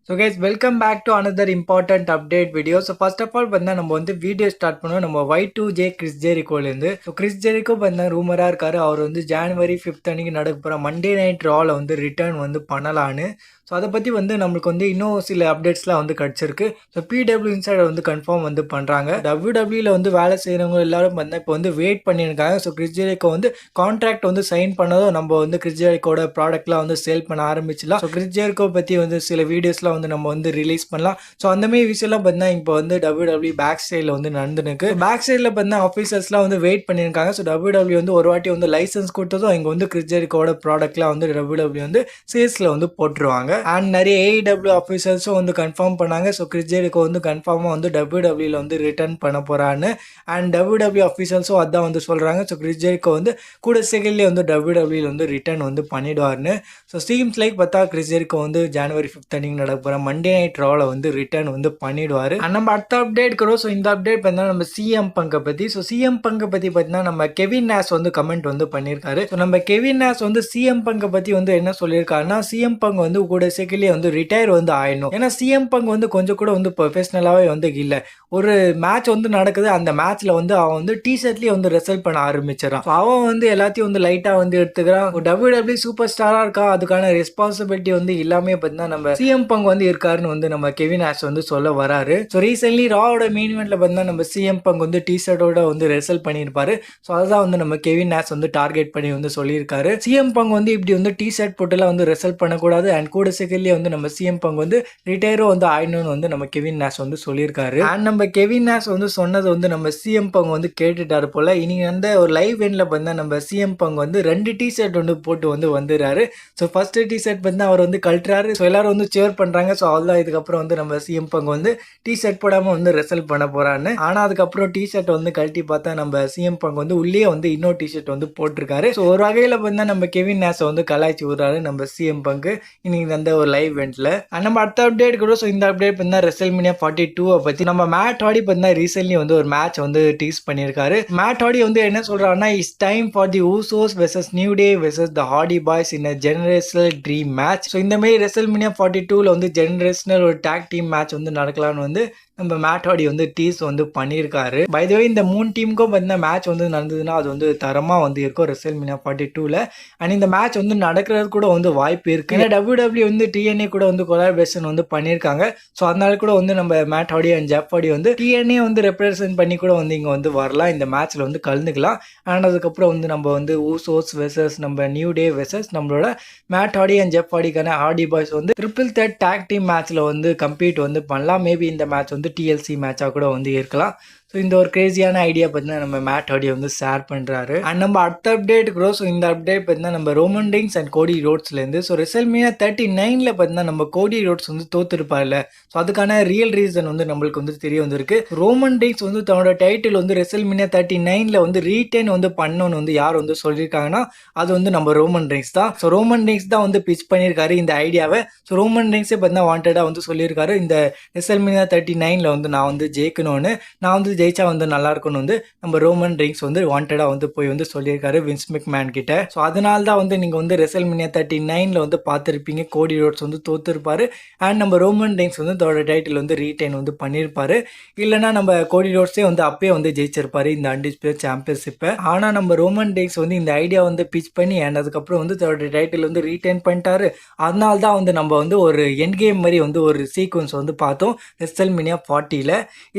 So guys, welcome back to another important update video. So first of all நம்ம வந்து video start பண்ணுவோம் நம்ம Y2J Chris ஜெரிகோலேருந்து. So Chris Jericho ரூமராக இருக்காரு. அவர் வந்து ஜான்வரி 5th அன்னைக்கு நடக்க போகிற மண்டே நைட் ராவில் வந்து ரிட்டர்ன் வந்து பண்ணலான்னு. ஸோ அதை பற்றி வந்து நம்மளுக்கு வந்து இன்னும் சில அப்டேட்ஸ்லாம் வந்து கிடச்சிருக்கு. ஸோ பிடபிள்யூ இன்சைடர் வந்து கன்ஃபார்ம் வந்து பண்ணுறாங்க. டபிள்யூடபிள்யூவில் வந்து வேலை செய்கிறவங்க எல்லாரும் வந்து இப்போ வந்து வெயிட் பண்ணியிருக்காங்க. ஸோ கிறிஸ் ஜெரிகோ வந்து கான்ட்ராக்ட் வந்து சைன் பண்ணதும் நம்ம வந்து கிறிஸ் ஜெரிகோட ப்ராடக்ட்லாம் வந்து சேல் பண்ண ஆரம்பிச்சிடலாம். ஸோ கிறிஸ் ஜெரிகோ பற்றி வந்து சில வீடியோஸ்லாம் வந்து நம்ம வந்து ரிலீஸ் பண்ணலாம். ஸோ அந்த மாதிரி விஷயம்லாம் பார்த்தீங்கன்னா இப்போ வந்து டபிள்யூடபிள்யூ பேக் சைடில் வந்து நடந்துருக்கு. பேக் சைடில் பார்த்தீங்கன்னா ஆஃபீஸர்ஸ்லாம் வந்து வெயிட் பண்ணியிருக்காங்க. ஸோ டபிள்யூடபிள்யூ வந்து ஒரு வாட்டி வந்து லைசன்ஸ் கொடுத்ததும் இங்கே வந்து கிறிஸ் ஜெரிகோட ப்ராடக்ட்லாம் வந்து டபிள்யூடபிள்யூ வந்து சேல்ஸில் வந்து போட்டுருவாங்க. அண்ட் நிறைய ஏஇடபிள்யூ ஆஃபீஸர்ஸும் வந்து கன்ஃபார்ம் பண்ணாங்க. ஸோ கிறிஸ் ஜெரிகோ வந்து கன்ஃபார்மாக வந்து டபிள்யூடபிள்யூல வந்து ரிட்டர்ன் பண்ண போகிறான்னு. அண்ட் டபிள்யூடபிள்யூ ஆஃபீஸர்ஸும் அதான் வந்து சொல்கிறாங்க. ஸோ கிறிஸ் ஜெரிகோ வந்து கூட செகண்ட்லேயே வந்து டபிள்யூடபிள்யூல வந்து ரிட்டர்ன் வந்து பண்ணிடுவார்னு. ஸோ சீம்ஸ் லைக் பார்த்தா கிறிஸ் ஜெரிகோ வந்து ஜனவரி 5th அன்னைக்கு நடக்க போகிற மண்டே நைட் ராவில் வந்து ரிட்டர்ன் வந்து பண்ணிடுவார். நம்ம அடுத்த அப்டேட் கூட. ஸோ இந்த அப்டேட் பார்த்தீங்கன்னா நம்ம சிஎம் பங்கை பற்றி. ஸோ சிஎம் பங்கை பற்றி பார்த்தீங்கன்னா நம்ம கெவின் நாஸ் வந்து கமெண்ட் வந்து பண்ணியிருக்காரு. ஸோ நம்ம கெவின் நாஸ் வந்து சிஎம் பங்கை பற்றி வந்து என்ன சொல்லியிருக்காருன்னா சிஎம் பங்க் வந்து கூட செகண்ட்லேயே வந்து ரிட்டையர் வந்து ஆயிடணும். ஏன்னா சிஎம் பங்க் வந்து கொஞ்சம் கூட வந்து ப்ரொஃபஷனலாகவே வந்து இல்லை. ஒரு மேட்ச் வந்து நடக்குது, அந்த மேட்ச்ல வந்து அவன் வந்து டிஷர்ட்லேயே வந்து ரெசல்ட் பண்ண ஆரம்பிச்சிடறான். அவன் வந்து எல்லாத்தையும் வந்து லைட்டாக வந்து எடுத்துக்கிறான். டபிள்யூடபிள்யூ சூப்பர் ஸ்டாராக இருக்கா, அதுக்கான ரெஸ்பான்சிபிலிட்டி வந்து எல்லாமே பார்த்தீங்கன்னா நம்ம சிஎம் பங்க் வந்து இருக்காருன்னு வந்து நம்ம கெவின் நாஸ் வந்து சொல்ல வராரு. ஸோ ரீசென்ட்லி ராவோட மெயின் இவெண்ட்ல பார்த்தீங்கன்னா நம்ம சிஎம் பங்க் வந்து டிஷர்ட்டோட வந்து ரெசல்ட் பண்ணியிருப்பாரு. ஸோ அதுதான் வந்து நம்ம கெவின் நாஸ் வந்து டார்கெட் பண்ணி வந்து சொல்லியிருக்காரு. சிஎம் பங்க் வந்து இப்படி வந்து டிஷர்ட் போட்டுலாம் வந்து ரெசல்ட் பண்ணக்கூடாது. அண்ட் கூட செகண்ட்லேயே வந்து நம்ம சிஎம் பங்க் வந்து ரிட்டையரும் வந்து ஆயிடணும்னு வந்து நம்ம கெவின் நாஸ் வந்து சொல்லியிருக்காரு. அண்ட் நம்ம கெவின் நாஸ் வந்து சொன்னது வந்து நம்ம சிஎம் பங்க் வந்து கேட்டுட்டாரு போல. இனி வந்து ஒரு லைவ் எண்ட்ல பார்த்தா நம்ம சிஎம் பங்க் வந்து 2 டிஷர்ட் வந்து போட்டு வந்து வந்துடுறாரு. ஸோ ஃபர்ஸ்ட் டிஷர்ட் பார்த்தா அவர் வந்து கழட்டுறாரு. ஸோ எல்லாரும் வந்து சேர் பண்றாங்க. ஸோ அவ்வளோதான், இதுக்கப்புறம் வந்து நம்ம சிஎம் பங்க் வந்து டிஷர்ட் போடாம வந்து ரெசல்ட் பண்ண போறான்னு. ஆனா அதுக்கப்புறம் டிஷர்ட் வந்து கழட்டி பார்த்தா நம்ம சிஎம் பங்க் வந்து உள்ளே வந்து இன்னொரு டிஷர்ட் வந்து போட்டிருக்காரு. ஸோ ஒரு வகையில பார்த்தா நம்ம கெவின் நாஸ் வந்து கலாய்ச்சி விடுறாரு நம்ம சிஎம் பங்க் இன்னைக்கு அந்த ஒரு லைவ் இவெண்ட்ல. நம்ம அடுத்த அப்டேட் கூட. ஸோ இந்த அப்டேட் பார்த்தா ரெசல்மேனியா 42 பத்தி நம்ம மேட் ஹார்டி பார்த்தா ரீசென்ட்லி வந்து ஒரு மேட்ச் வந்து டீஸ் பண்ணியிருக்காரு. மேட் ஹார்டி வந்து என்ன சொல்றாருன்னா it's time for the Usos versus New day versus the Hardy Boys in a generational dream match. So இந்த மாதிரி ரெசல்மேனியா 42ல வந்து ஜெனரேஷனல் ஒரு டாக் டீம் மேட்ச் வந்து நடக்கலாம்னு வந்து நம்ம மேட் ஹார்டி வந்து டீஸ் வந்து பண்ணியிருக்காரு. பை தி வே இந்த 3 டீமுக்கும் பார்த்தீங்கன்னா மேட்ச் வந்து நடந்ததுன்னா அது வந்து தரமாக வந்து இருக்கும் ரெசல்மேனியா 42ல. அண்ட் இந்த மேட்ச் வந்து நடக்கிறது கூட வந்து வாய்ப்பு இருக்கு. ஏன்னா டபிள்யூடபிள்யூ வந்து டிஎன்ஏ கூட வந்து கொலாபரேஷன் வந்து பண்ணியிருக்காங்க. ஸோ அதனால கூட வந்து நம்ம Matt Hardy and Jeff Hardy வந்து டிஎன்ஏ வந்து ரெப்ரசென்ட் பண்ணி கூட வந்து இங்கே வந்து வரலாம், இந்த மேட்ச்ல வந்து கலந்துக்கலாம். அண்ட் அதுக்கப்புறம் வந்து நம்ம வந்து ஊசோஸ் வெர்சஸ் நம்ம நியூ டே வெர்சஸ் நம்மளோட மேட் ஹார்டி அண்ட் ஜெஃப் ஹார்டிக்கான ஹார்டி பாய்ஸ் வந்து ட்ரிபிள் த்ரெட் டாக் டீம் மேட்ச்ல வந்து கம்பீட் வந்து பண்ணலாம். மேபி இந்த மேட்ச் வந்து டிஎல்சி மேட்சாக கூட வந்து இருக்கலாம். ஸோ இந்த ஒரு கிரேசியான ஐடியா பார்த்தீங்கன்னா நம்ம மேட் ஹார்டி வந்து ஷேர் பண்ணுறாரு. அண்ட் நம்ம அடுத்த அப்டேட் கூட. ஸோ இந்த அப்டேட் பார்த்தீங்கன்னா நம்ம ரோமன் ரெயின்ஸ் அண்ட் கோடி ரோட்ஸ்லேருந்து. ஸோ ரெசல்மேனியா 39ல பார்த்தீங்கன்னா நம்ம கோடி ரோட்ஸ் வந்து தோத்துருப்பார்ல. ஸோ அதுக்கான ரியல் ரீசன் வந்து நம்மளுக்கு வந்து தெரிய வந்திருக்கு. ரோமன் ரெயின்ஸ் வந்து தன்னோட டைட்டில் வந்து ரெசல்மேனியா 39ல வந்து ரீடைன் வந்து பண்ணணும்னு வந்து யார் வந்து சொல்லியிருக்காங்கன்னா அது வந்து நம்ம ரோமன் ரெயின்ஸ் தான். ஸோ ரோமன் ரெயின்ஸ் தான் வந்து பிச் பண்ணியிருக்காரு இந்த ஐடியாவை. ஸோ ரோமன் ரெயின்ஸே பார்த்தீங்கன்னா வாண்டடாக வந்து சொல்லியிருக்காரு இந்த ரெசல்மேனியா 39ல வந்து நான் வந்து ஜெயிக்கணும்னு, நான் வந்து ஜெயிச்சா வந்து நல்லா இருக்கும்னு வந்து நம்ம ரோமன் ரெயின்ஸ் வந்து வாண்டடா வந்து போய் வந்து சொல்லியிருக்காரு வின்ஸ் மெக்மேன் கிட்ட. ஸோ அதனால தான் வந்து நீங்க வந்து ரெசல்மேனியா 39ல வந்து பார்த்துருப்பீங்க கோடி ரோட்ஸ் வந்து தோத்துருப்பாரு. அண்ட் நம்ம ரோமன் ரெயின்ஸ் வந்து தன்னோட டைட்டில் வந்து ரீடைன் வந்து பண்ணியிருப்பாரு. இல்லைன்னா நம்ம கோடி ரோட்ஸே வந்து அப்பயே வந்து ஜெயிச்சிருப்பாரு இந்த அன்டிஸ்பியூட்டட் சாம்பியன்ஷிப்பை. ஆனால் நம்ம ரோமன் ரெயின்ஸ் வந்து இந்த ஐடியா வந்து பிச் பண்ணி அண்ட் அதுக்கப்புறம் வந்து தன்னோட டைட்டில் வந்து ரீடைன் பண்ணிட்டாரு. அதனால தான் வந்து நம்ம வந்து ஒரு எண்ட் கேம் மாதிரி வந்து ஒரு சீக்வன்ஸ் வந்து பார்த்தோம் ரெசல்மேனியா 40ல.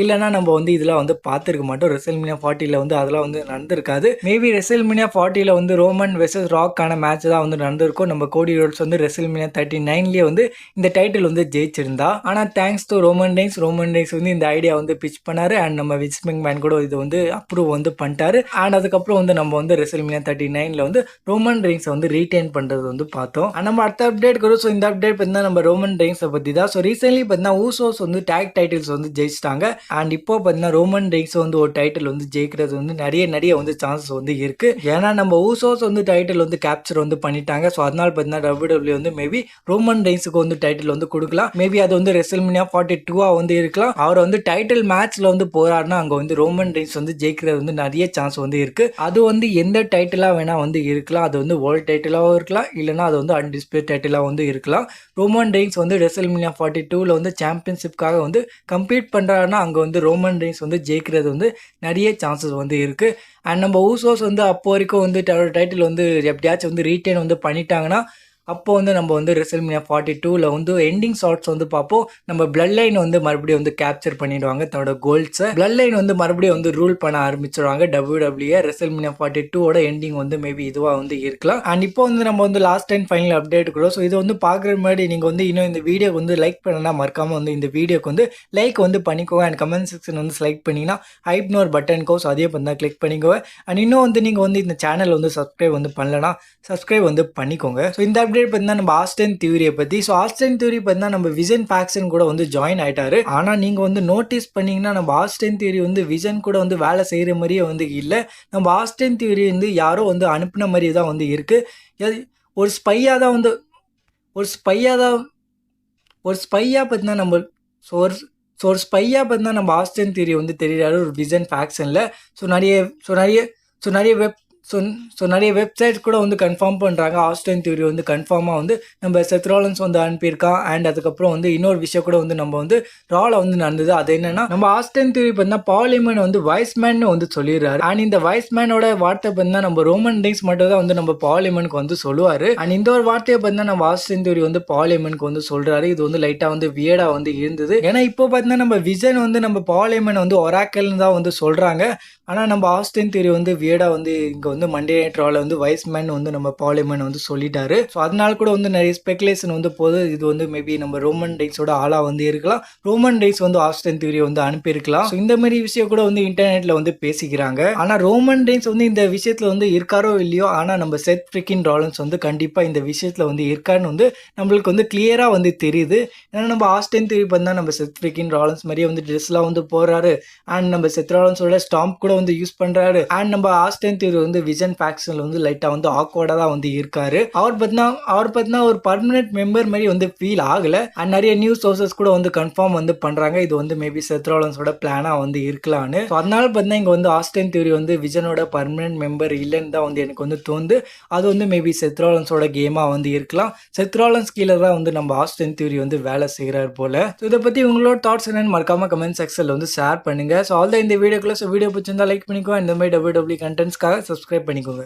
இல்லைன்னா நம்ம வந்து இதெல்லாம் வந்து பார்த்துருக்க மாட்டோம். ரெசல்மேனியா 40ல வந்து அதெல்லாம் வந்து நடந்திருக்காது. மேபி ரெசல்மேனியா 40ல வந்து ரோமன் வெர்சஸ் ராக்கான மேட்ச் தான் வந்து நடந்திருக்கும். நம்ம கோடி ரோட்ஸ் வந்து ரெசல்மேனியா 39லேயே வந்து இந்த டைட்டில் வந்து ஜெயிச்சிருந்தா. ஆனால் தேங்க்ஸ் டு ரோமன் ரெயின்ஸ் வந்து இந்த ஐடியா வந்து பிச் பண்ணாரு. அண்ட் நம்ம வின்ஸ் மெக்மேன் கூட இது வந்து அப்ரூவ் வந்து பண்ணிட்டாரு. அண்ட் அதுக்கப்புறம் வந்து நம்ம வந்து ரெசல்மேனியா 39ல வந்து ரோமன் ரெயின்ஸ் வந்து ரீடைன் பண்றது வந்து பார்த்தோம். நம்ம அடுத்த அப்டேட் கூட. ஸோ இந்த அப்டேட் பார்த்தீங்கன்னா நம்ம ரோமன் ரெயின்ஸை பற்றி தான். ஸோ ரீசென்ட்லி பார்த்தீங்கன்னா ஊசோஸ் வந்து டேக் டைட்டில்ஸ் வந்து ஜெயிச்சிட்டாங்க. அண்ட் இப்போ பார்த்தீங்கன்னா ரோமன் ரோமன் ரெயின்ஸ் வந்து ஒரு டைட்டில் வந்து ஜெயிக்கிறது வந்து நிறைய வந்து சான்சஸ் வந்து இருக்கு. ஏன்னா நம்ம ஊசோஸ் வந்து டைட்டில் வந்து கேப்சர் வந்து பண்ணிட்டாங்க. ஸோ அதனால பார்த்தீங்கன்னா WWE வந்து மேபி ரோமன் ரெயின்ஸுக்கு வந்து டைட்டில் வந்து கொடுக்கலாம். மேபி அது வந்து ரெசல்மேனியா 42 வந்து இருக்கலாம். அவர் வந்து டைட்டில் மேட்ச்ல வந்து போறாருன்னா அங்க வந்து ரோமன் ரெயின்ஸ் வந்து ஜெயிக்கிறது வந்து நிறைய சான்ஸ் வந்து இருக்கு. அது வந்து எந்த டைட்டிலா வேணா வந்து இருக்கலாம். அது வந்து வேர்ல்ட் டைட்டிலாவும் இருக்கலாம், இல்லைன்னா அது வந்து அன்டிஸ்பியூட் டைட்டிலா வந்து இருக்கலாம். ரோமன் ரெயின்ஸ் வந்து ரெசல்மேனியா 42ல வந்து சாம்பியன்ஷிப்காக வந்து கம்பீட் பண்றாருன்னா அங்க வந்து ரோமன் ரெயின்ஸ் வந்து ஜெயிக்கிறது வந்து நிறைய சான்சஸ் வந்து இருக்கு. அண்ட் நம்ம ஊசோஸ் வந்து அப்போ வரைக்கும் வந்து டைட்டில் வந்து எப்படியாச்சும் வந்து ரீட்டைன் வந்து பண்ணிட்டாங்கன்னா அப்போ வந்து நம்ம வந்து ரெசல்மேனியா 42ல வந்து எண்டிங் ஷாட்ஸ் வந்து பார்ப்போம். நம்ம பிளட் லைன் வந்து மறுபடியும் வந்து கேப்சர் பண்ணிடுவாங்க தன்னோட கோல்ஸை. பிளட் லைன் வந்து மறுபடியும் வந்து ரூல் பண்ண ஆரம்பிச்சிருவாங்க WWE. ரெசல்மேனியா 42ஓட எண்டிங் வந்து மேபி இதுவா வந்து இருக்கலாம். அண்ட் இப்போ வந்து நம்ம வந்து லாஸ்ட் டைம் ஃபைனல் அப்டேட் கூட. ஸோ இது வந்து பார்க்குற முன்னாடி நீங்கள் வந்து இன்னும் இந்த வீடியோ வந்து லைக் பண்ணனா மறக்காம வந்து இந்த வீடியோக்கு வந்து லைக் வந்து பண்ணிக்கோங்க. அண்ட் கமெண்ட் செக்ஷன் வந்து செலக்ட் பண்ணிங்கன்னா ஹைப்னு ஒரு பட்டன் கோஸ் அதே பண்ணா கிளிக் பண்ணிக்கோங்க. அண்ட் இன்னும் வந்து நீங்கள் வந்து இந்த சேனல் வந்து சப்ஸ்கிரைப் வந்து பண்ணலன்னா சப்ஸ்கிரைப் வந்து பண்ணிக்கோங்க. ஸோ இந்த அப்டேட் பார்த்தீங்கன்னா நம்ம ஆஸ்டன் தியரியை பற்றி. ஸோ ஆஸ்டன் தியரி பார்த்தீங்கன்னா நம்ம விஜன் ஃபேக்ஷன் கூட வந்து ஜாயின் ஆயிட்டாரு. ஆனால் நீங்கள் வந்து நோட்டீஸ் பண்ணீங்கன்னா நம்ம ஆஸ்டன் தியரி வந்து விஜன் கூட வந்து வேலை செய்கிற மாதிரியே வந்து இல்லை. நம்ம ஆஸ்டன் தியரி வந்து யாரோ வந்து அனுப்பின மாதிரி தான் வந்து இருக்கு. ஒரு ஸ்பையாக தான் வந்து ஒரு ஸ்பையாக பார்த்தீங்கன்னா நம்ம ஒரு ஸ்பையாக பார்த்தீங்கன்னா நம்ம ஆஸ்டன் தியரி வந்து தெரியாரு ஒரு விஜன் ஃபேக்ஷனில். நிறைய வெப்சைட்ஸ் கூட வந்து கன்ஃபார்ம் பண்ணுறாங்க ஆஸ்டன் தியரி வந்து கன்ஃபார்மாக வந்து நம்ம செத் ராலின்ஸ் வந்து அனுப்பியிருக்கான். அண்ட் அதுக்கப்புறம் வந்து இன்னொரு விஷயம் கூட வந்து நம்ம வந்து ரால வந்து நடந்தது. அது என்னன்னா நம்ம ஆஸ்டன் தியரி பார்த்தா பால் ஹேமன் வந்து வைஸ்மேன் வந்து சொல்லிடுறாரு. அண்ட் இந்த வைஸ்மேனோட வார்த்தை பார்த்தா நம்ம ரோமன் ரெயின்ஸ் மட்டும் தான் வந்து நம்ம பால் ஹேமனுக்கு வந்து சொல்லுவாரு. அண்ட் இந்த ஒரு வார்த்தையை பார்த்தா நம்ம ஆஸ்டன் தியரி வந்து பால் ஹேமனுக்கு வந்து சொல்றாரு. இது வந்து லைட்டா வந்து வியர்டா வந்து இருந்தது. ஏன்னா இப்போ பார்த்தீங்கன்னா நம்ம விஜன் வந்து நம்ம பால் ஹேமன் வந்து ஒராக்கல்னு தான் வந்து சொல்றாங்க. ஆனால் நம்ம ஆஸ்டன் தியரி வந்து வியர்டா வந்து இங்கே வந்து மண்டே நைட் ரால வந்து வைஸ்மேன் வந்து நம்ம பால் ஹேமன் வந்து சொல்லிட்டாரு. ஸோ அதனால கூட வந்து நிறைய ஸ்பெகுலேஷன் வந்து போது இது வந்து மேபி நம்ம ரோமன் ரெயின்ஸோட ஆளா வந்து இருக்கலாம். ரோமன் ரெயின்ஸ் வந்து ஆஸ்டன் தியரி வந்து அனுப்பியிருக்கலாம். இந்த மாதிரி விஷயம் கூட வந்து இன்டர்நெட்ல வந்து பேசிக்கிறாங்க. ஆனால் ரோமன் ரெயின்ஸ் வந்து இந்த விஷயத்துல வந்து இருக்காரோ இல்லையோ, ஆனால் நம்ம செத் ஃப்ரிக்கின் ராலின்ஸ் வந்து கண்டிப்பா இந்த விஷயத்துல வந்து இருக்காருன்னு வந்து நம்மளுக்கு வந்து கிளியரா வந்து தெரியுது. ஏன்னா நம்ம ஆஸ்டன் தியரி பண்ணா நம்ம செத் ஃப்ரிக்கின் ராலின்ஸ் மாதிரியே வந்து ட்ரெஸ்லாம் வந்து போறாரு. அண்ட் நம்ம செத் ராலின்ஸோட ஸ்டாம்ப் கூட வந்து யூஸ் பண்றாரு. அண்ட் நம்ம ஆஸ்டன் தியரி வந்து விஜன் ஃபேக்ஷன்ல வந்து லைட்டா வந்து ஆக்வர்டா தான் வந்து இருக்காரு. அவர் பார்த்தீங்கன்னா ஒரு பர்மனன்ட் மெம்பர் மாதிரி வந்து ஃபீல் ஆகல. அண்ட் நிறைய நியூஸ் சோர்சஸ் கூட வந்து கன்ஃபார்ம் வந்து பண்றாங்க இது வந்து மேபி செத் ராலின்ஸோட பிளானா வந்து இருக்கலாம்னு. அதனால பார்த்தீங்கன்னா இங்க வந்து ஆஸ்டன் தியரி வந்து விஜனோட பர்மனன்ட் மெம்பர் இல்லைன்னு தான் வந்து எனக்கு வந்து தோணுது. அது வந்து மேபி செத் ராலின்ஸோட கேமா வந்து இருக்கலாம். செத் ராலின்ஸ் கீழே தான் வந்து நம்ம ஆஸ்டன் தியரி வந்து வேலை செய்கிறார் போல. இதை பத்தி உங்களோட தாட்ஸ் என்னன்னு மறக்காம கமெண்ட் செக்ஷன்ல வந்து ஷேர் பண்ணுங்க. ஸோ ஆல்தான் இந்த வீடியோக்குள்ள வீடியோ பிடிச்சிருந்தா லைக் பண்ணிக்கோ. இந்த மாதிரி WWE கண்டென்ட்ஸ்க்காக சப்ஸ்கிரைப் பண்ணிக்கோங்க.